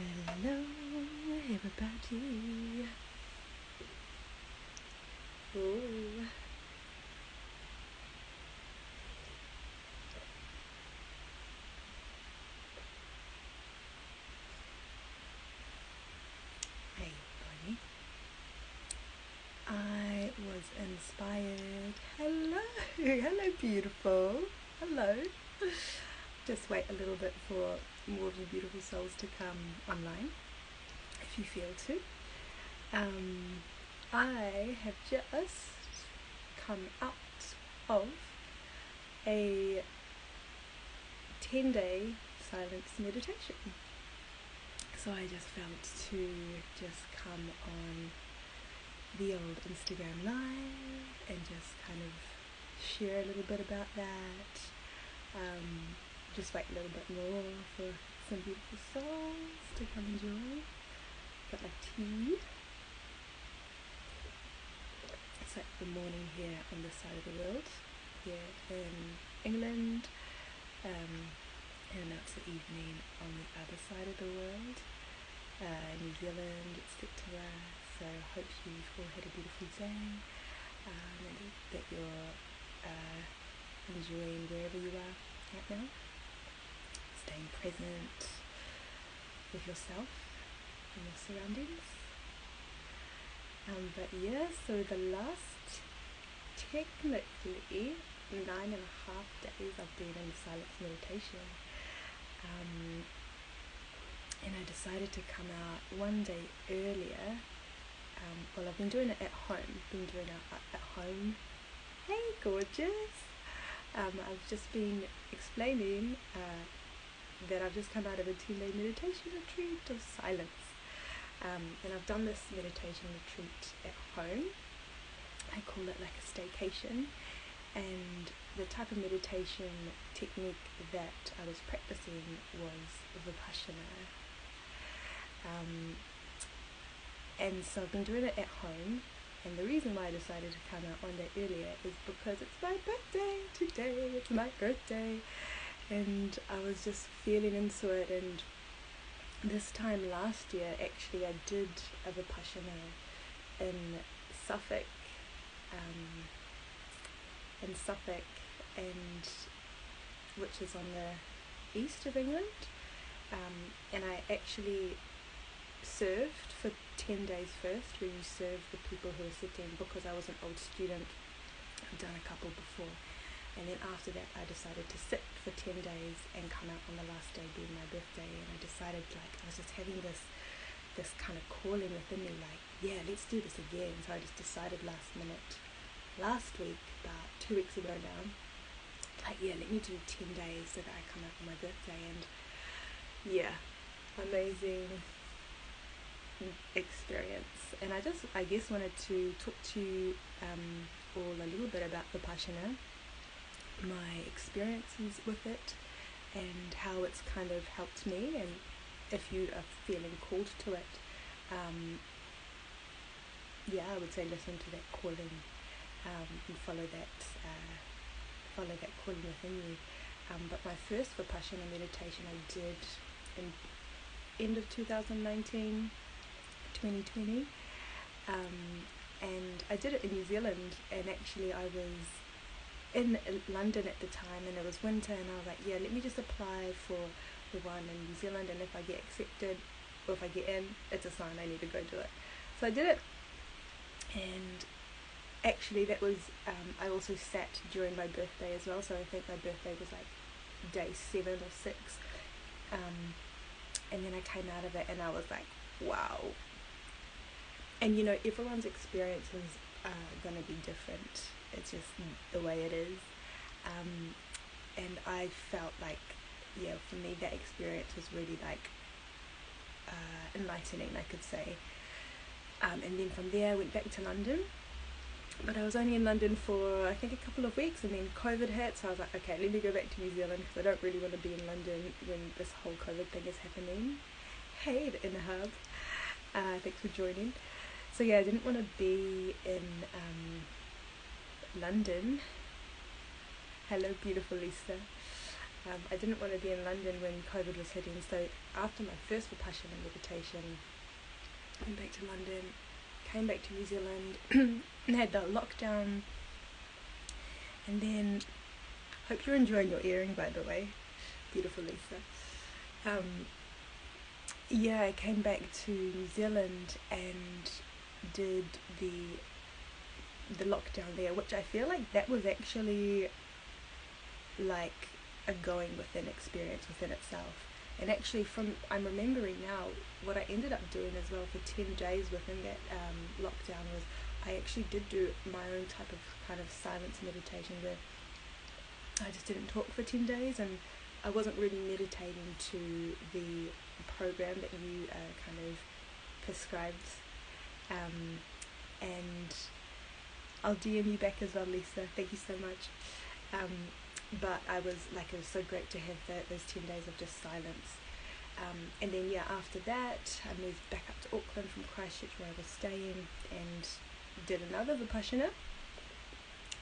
Hello, everybody. Oh. Hey, buddy. I was inspired. Hello, hello, beautiful. Hello. Just wait a little bit for more of you beautiful souls to come online, if you feel to. I have just come out of a 10-day silence meditation. So I just felt to just come on the old Instagram live and just kind of share a little bit about that. Just wait a little bit more for some beautiful souls to come enjoy. Got my tea. It's like the morning here on this side of the world, here in England, and now it's the evening on the other side of the world, New Zealand, etc. So I hope you've all had a beautiful day, and that you're enjoying wherever you are right now, staying present with yourself and your surroundings. But yeah, so the last technically 9.5 days I've been in silence meditation, and I decided to come out one day earlier. Well, I've been doing it at home, at home. Hey, gorgeous. I've just been explaining that I've just come out of a 10-day meditation retreat of silence. And I've done this meditation retreat at home. I call it like a staycation. And the type of meditation technique that I was practicing was Vipassana. And so I've been doing it at home. And the reason why I decided to come out one day earlier is because it's my birthday today. It's my birthday. And I was just feeling into it. And this time last year, actually, I did a Vipassana in Suffolk, and which is on the east of England. And I actually served for 10 days first, where you serve the people who are sitting, because I was an old student. I've done a couple before. And then after that, I decided to sit for 10 days and come out on the last day being my birthday. And I decided, like, I was just having this kind of calling within me, like, yeah, let's do this again. So I just decided last week, about 2 weeks ago now, like, yeah, let me do 10 days so that I come out on my birthday. And yeah, amazing experience. And I guess wanted to talk to you all a little bit about Vipassana, my experiences with it, and how it's kind of helped me. And if you are feeling called to it, I would say listen to that calling, and follow that calling within you. But my first Vipassana meditation I did in end of 2019, 2020, and I did it in New Zealand. And actually I was in London at the time, and it was winter, and I was like, yeah, let me just apply for the one in New Zealand, and if I get accepted, or if I get in, it's a sign I need to go do it. So I did it, and actually that was, I also sat during my birthday as well, so I think my birthday was like day 7 or 6, and then I came out of it, and I was like, wow. And you know, everyone's experiences are going to be different. It's just the way it is. And I felt like, yeah, for me that experience was really like enlightening, I could say. And then from there I went back to London, but I was only in London for I think a couple of weeks, and then COVID hit, so I was like, okay, let me go back to New Zealand, because I don't really want to be in London when this whole COVID thing is happening. Hey, the Inner Hub, thanks for joining. So yeah, I didn't want to be in London. Hello, beautiful Lisa. I didn't want to be in London when COVID was hitting, so after my first Vipassana meditation, I went back to London, came back to New Zealand, and had the lockdown. And then, hope you're enjoying your earring, by the way, beautiful Lisa. Yeah, I came back to New Zealand and did the lockdown there, which I feel like that was actually like a going within experience within itself. And actually, I'm remembering now, what I ended up doing as well for 10 days within that lockdown was I actually did do my own type of kind of silence meditation where I just didn't talk for 10 days, and I wasn't really meditating to the program that you kind of prescribed. And I'll DM you back as well, Lisa. Thank you so much. But it was so great to have those 10 days of just silence. And then after that, I moved back up to Auckland from Christchurch where I was staying, and did another Vipassana.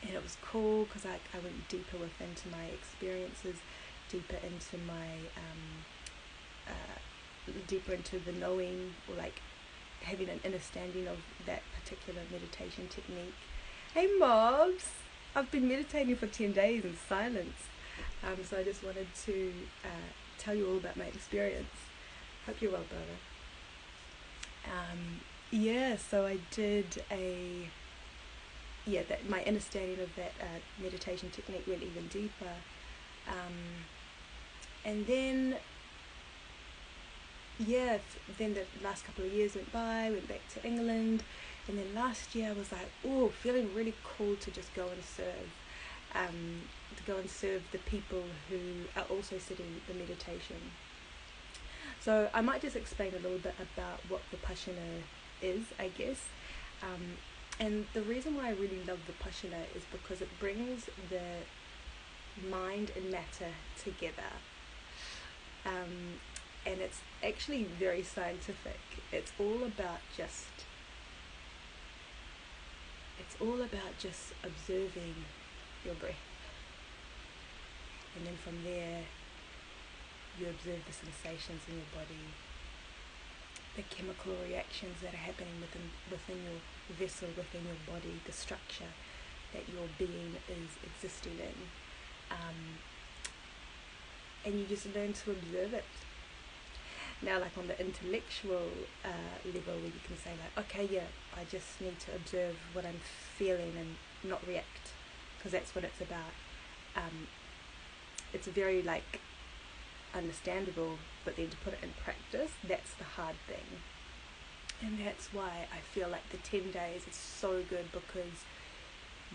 And it was cool because I went deeper into my experiences, deeper into the knowing, or like having an understanding of that particular meditation technique. Hey mobs! I've been meditating for 10 days in silence. So I just wanted to tell you all about my experience. Hope you're well, brother. So I did my understanding of that meditation technique went even deeper. And then then the last couple of years went by, went back to England, and then last year I was like, feeling really cool to just go and serve. To go and serve the people who are also sitting the meditation. So I might just explain a little bit about what Vipassana is, I guess. And the reason why I really love Vipassana is because it brings the mind and matter together. And it's actually very scientific. It's all about just observing your breath. And then from there, you observe the sensations in your body, the chemical reactions that are happening within your vessel, within your body, the structure that your being is existing in. And you just learn to observe it. Now, like on the intellectual level, where you can say I just need to observe what I'm feeling and not react, because that's what it's about. It's very understandable, but then to put it in practice, that's the hard thing. And that's why I feel like the 10 days is so good, because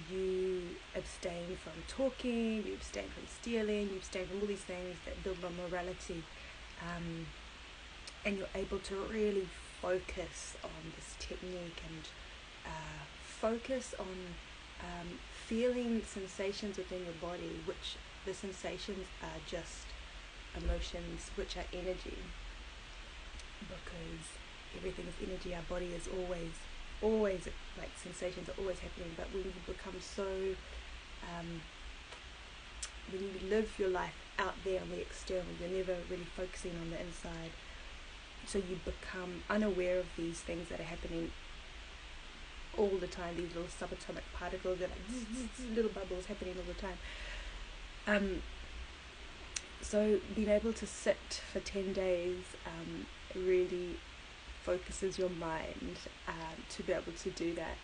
you abstain from talking, you abstain from stealing, you abstain from all these things that build on morality, and you're able to really focus on this technique and focus on feeling sensations within your body, which the sensations are just emotions, which are energy, because everything is energy. Our body is always sensations are always happening. But when you become when you live your life out there on the external, you're never really focusing on the inside, so you become unaware of these things that are happening all the time, these little subatomic particles that are little bubbles happening all the time. So being able to sit for 10 days really focuses your mind to be able to do that.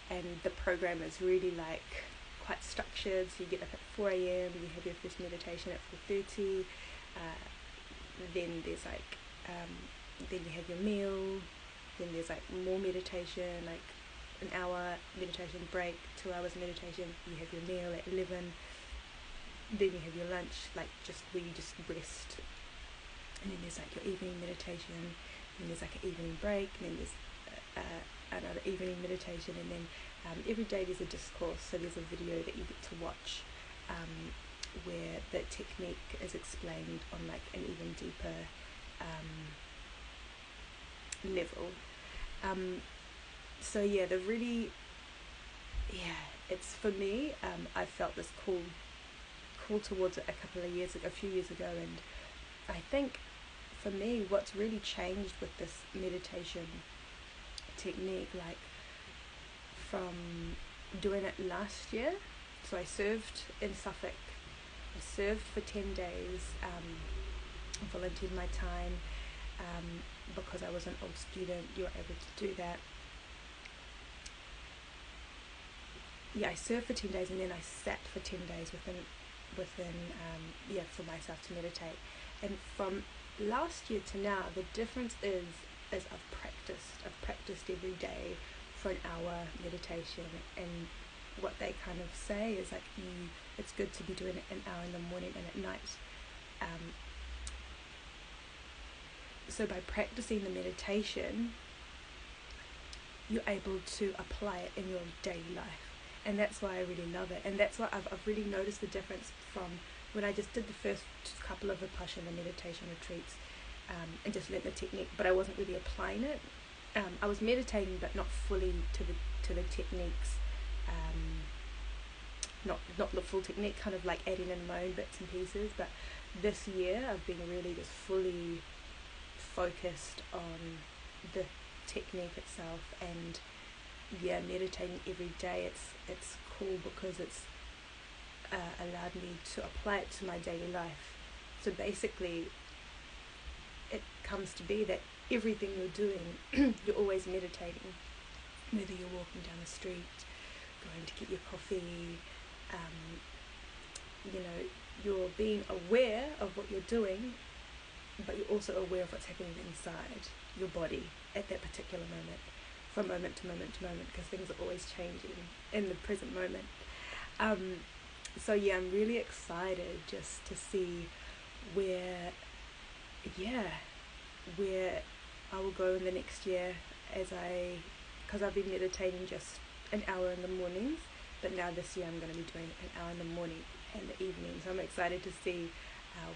And the program is really quite structured. So you get up at 4 a.m, you have your first meditation at 4:30, then there's then you have your meal, then there's more meditation, an hour meditation break, 2 hours meditation, you have your meal at 11, then you have your lunch, just where you just rest, and then there's your evening meditation, and there's an evening break, and then there's another evening meditation, and then every day there's a discourse, so there's a video that you get to watch where the technique is explained on an even deeper level. So it's for me, I felt this cool call towards it a few years ago, and I think for me what's really changed with this meditation technique, like from doing it last year, so I served in Suffolk. I served for 10 days, volunteered my time, because I was an old student, you were able to do that. I served for 10 days, and then I sat for 10 days within for myself to meditate. And from last year to now, the difference is I've practiced every day for an hour meditation. And what they kind of say is like, it's good to be doing it an hour in the morning and at night. So by practicing the meditation, you're able to apply it in your daily life. And that's why I really love it. And that's why I've really noticed the difference from when I just did the first couple of Vipassana meditation retreats, and just learned the technique, but I wasn't really applying it. I was meditating, but not fully to the techniques, not the full technique, kind of like adding in my own bits and pieces. But this year I've been really just fully focused on the technique itself, and meditating every day. It's cool because it's allowed me to apply it to my daily life. So basically it comes to be that everything you're doing you're always meditating, whether you're walking down the street, going to get your coffee, you're being aware of what you're doing, but you're also aware of what's happening inside your body at that particular moment, from moment to moment to moment, because things are always changing in the present moment. So I'm really excited just to see where I will go in the next year, because I've been meditating just an hour in the mornings, but now this year I'm going to be doing an hour in the morning and the evening. So I'm excited to see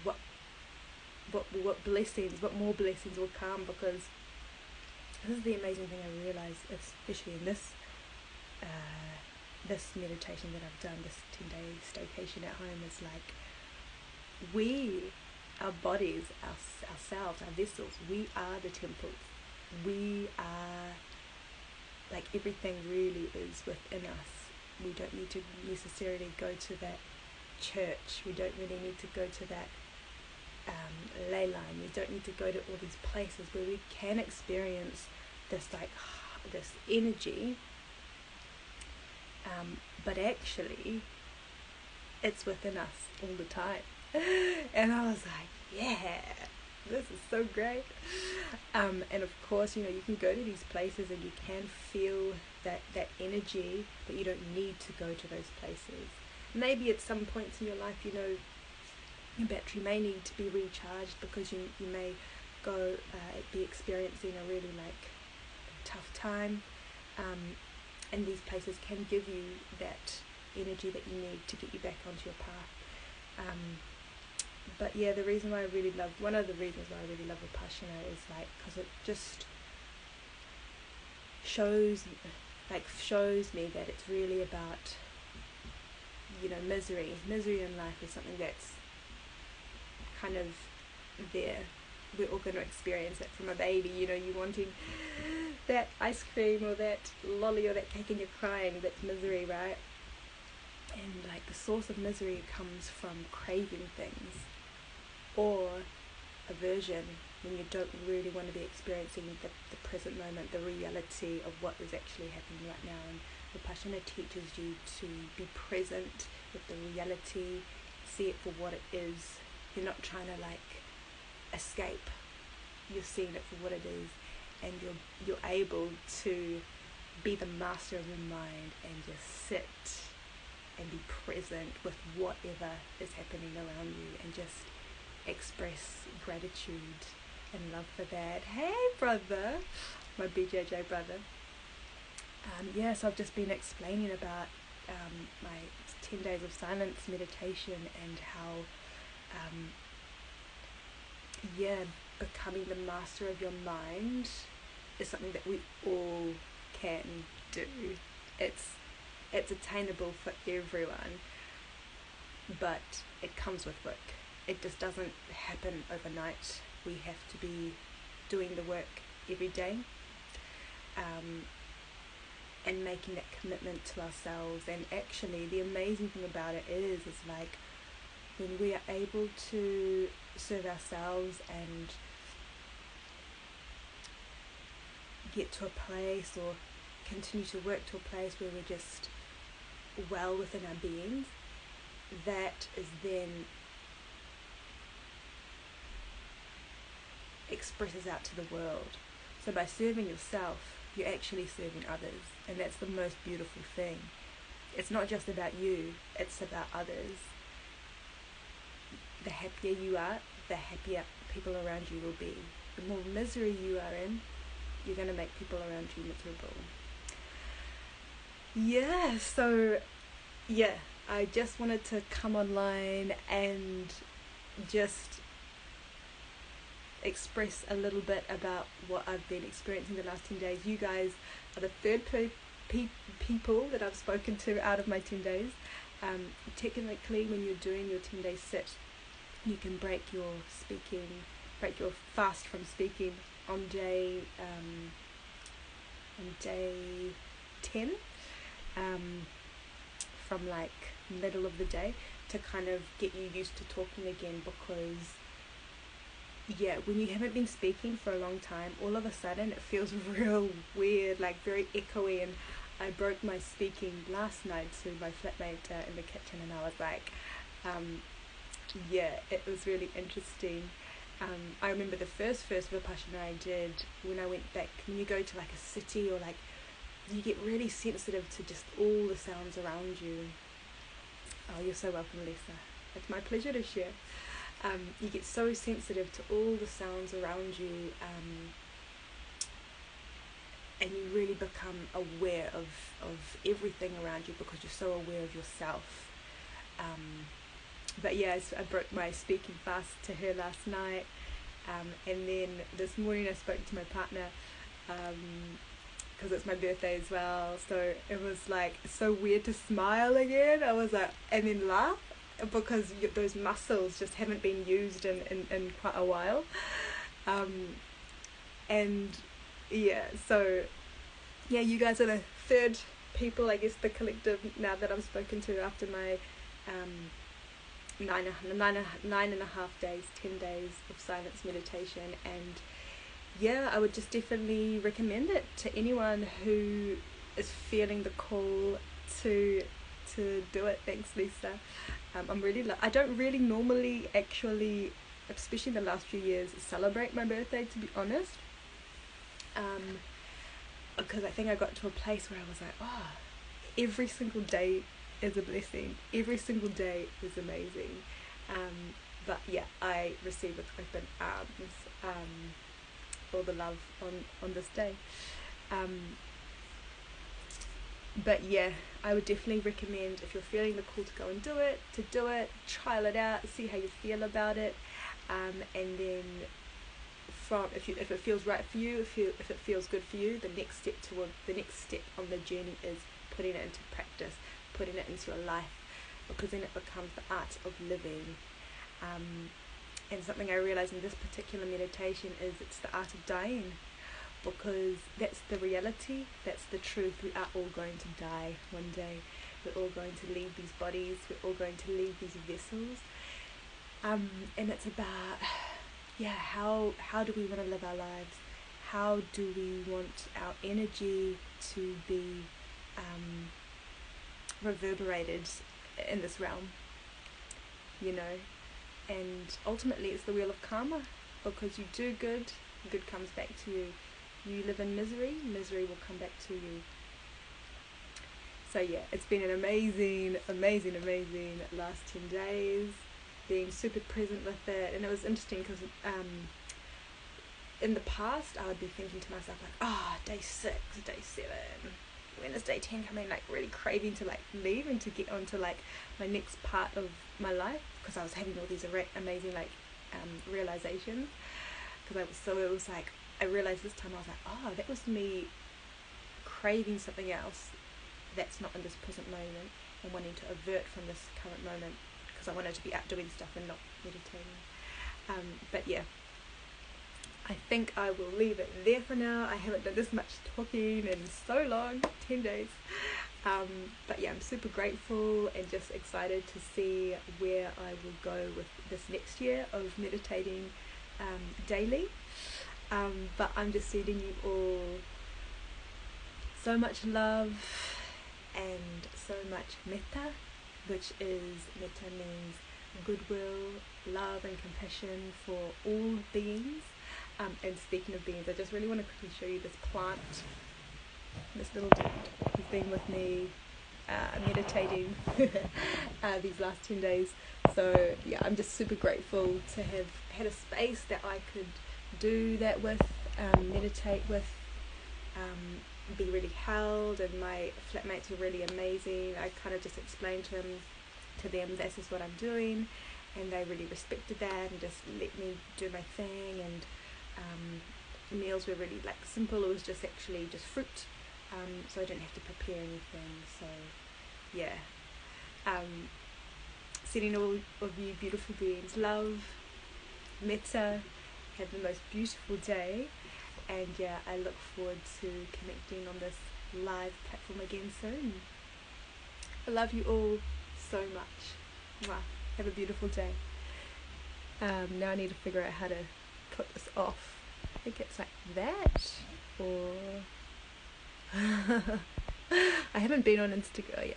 what more blessings will come, because this is the amazing thing I realize, especially in this meditation that I've done, this 10-day staycation at home, is like our bodies, ourselves, our vessels, we are the temples. We are, like, everything really is within us. We don't need to necessarily go to that church. We don't really need to go to that ley line. We don't need to go to all these places where we can experience this energy, but actually it's within us all the time. And I was like, this is so great. And of course, you can go to these places and you can feel that energy, but you don't need to go to those places. Maybe at some points in your life, your battery may need to be recharged, because you may be experiencing a really tough time, and these places can give you that energy that you need to get you back onto your path. But one of the reasons why I really love Vipassana is because it just shows me that it's really about misery in life is something that's kind of there. We're all going to experience it from a baby, you wanting that ice cream or that lolly or that cake and you're crying. That's misery, right? And the source of misery comes from craving things, or aversion, when you don't really want to be experiencing the present moment, the reality of what is actually happening right now. And Vipassana teaches you to be present with the reality, see it for what it is. You're not trying to escape. You're seeing it for what it is, and you're able to be the master of your mind and just sit and be present with whatever is happening around you, and just express gratitude and love for that. Hey brother, my BJJ brother. So I've just been explaining about my 10 days of silence meditation, and how becoming the master of your mind is something that we all can do. It's attainable for everyone. but it comes with work. It just doesn't happen overnight. We have to be doing the work every day, and making that commitment to ourselves. And actually the amazing thing about it is like when we are able to serve ourselves and get to a place or continue to work to a place where we're just well within our beings, that is then expresses out to the world. So by serving yourself, you're actually serving others, and that's the most beautiful thing. It's not just about you, it's about others. The happier you are, the happier people around you will be. The more misery you are in, you're going to make people around you miserable. I just wanted to come online and just express a little bit about what I've been experiencing the last 10 days. You guys are the third people that I've spoken to out of my 10 days. Technically, when you're doing your 10-day sit, you can break your fast from speaking on day 10, from like middle of the day, to kind of get you used to talking again, because when you haven't been speaking for a long time, all of a sudden it feels real weird, like very echoey. And I broke my speaking last night to my flatmate in the kitchen, and I was like, it was really interesting. I remember the first Vipassana I did when I went back. When you go to like a city, or like, you get really sensitive to just all the sounds around you. Oh, you're so welcome, Lisa. It's my pleasure to share. You get so sensitive to all the sounds around you, and you really become aware of everything around you because you're so aware of yourself. I broke my speaking fast to her last night, and then this morning I spoke to my partner, because it's my birthday as well, so it was like so weird to smile again. I was like, and then laugh, because those muscles just haven't been used in quite a while. You guys are the third people, I guess, the collective now that I've spoken to after my 9.5 days, 10 days of silence meditation. And I would just definitely recommend it to anyone who is feeling the call to do it. Thanks, Lisa. I don't really normally, actually, especially in the last few years, celebrate my birthday, to be honest, because I think I got to a place where I was like, every single day is a blessing, every single day is amazing. I receive with open arms all the love on this day. I would definitely recommend, if you're feeling the call to go and do it, trial it out, see how you feel about it, and then if it feels right for you, if it feels good for you, the next step on the journey is putting it into practice, putting it into your life, because then it becomes the art of living. And something I realized in this particular meditation is it's the art of dying, because that's the reality, that's the truth. We are all going to die one day. We're all going to leave these bodies, we're all going to leave these vessels, and it's about how do we want to live our lives? How do we want our energy to be reverberated in this realm, and ultimately it's the wheel of karma, because you do good comes back to you. You live in misery will come back to you. So it's been an amazing last 10 days, being super present with it. And it was interesting because in the past I would be thinking to myself like, day 6, day 7, when is day 10 coming, like really craving to like leave and to get on to like my next part of my life, because I was having all these amazing realizations. I realized this time I was like, that was me craving something else that's not in this present moment and wanting to avert from this current moment, because because I wanted to be out doing stuff and not meditating. But yeah, I think I will leave it there for now. I haven't done this much talking in so long, 10 days. But yeah, I'm super grateful and just excited to see where I will go with this next year of meditating daily. But I'm just sending you all so much love and so much metta, which is, metta means goodwill, love and compassion for all beings. And speaking of beings, I just really want to quickly show you this plant, this little dude who's been with me meditating these last 10 days. So yeah, I'm just super grateful to have had a space that I could do that with, meditate with, be really held, and my flatmates are really amazing. I kind of just explained to them this is what I'm doing, and they really respected that and just let me do my thing. And meals were really like simple. It was just actually just fruit, so I didn't have to prepare anything. So yeah, sending all of you beautiful beings love, metta. Have the most beautiful day, and yeah, I look forward to connecting on this live platform again soon. I love you all so much. Mwah. Have a beautiful day. Now I need to figure out how to put this off. I think it's like that, or I haven't been on Instagram yet.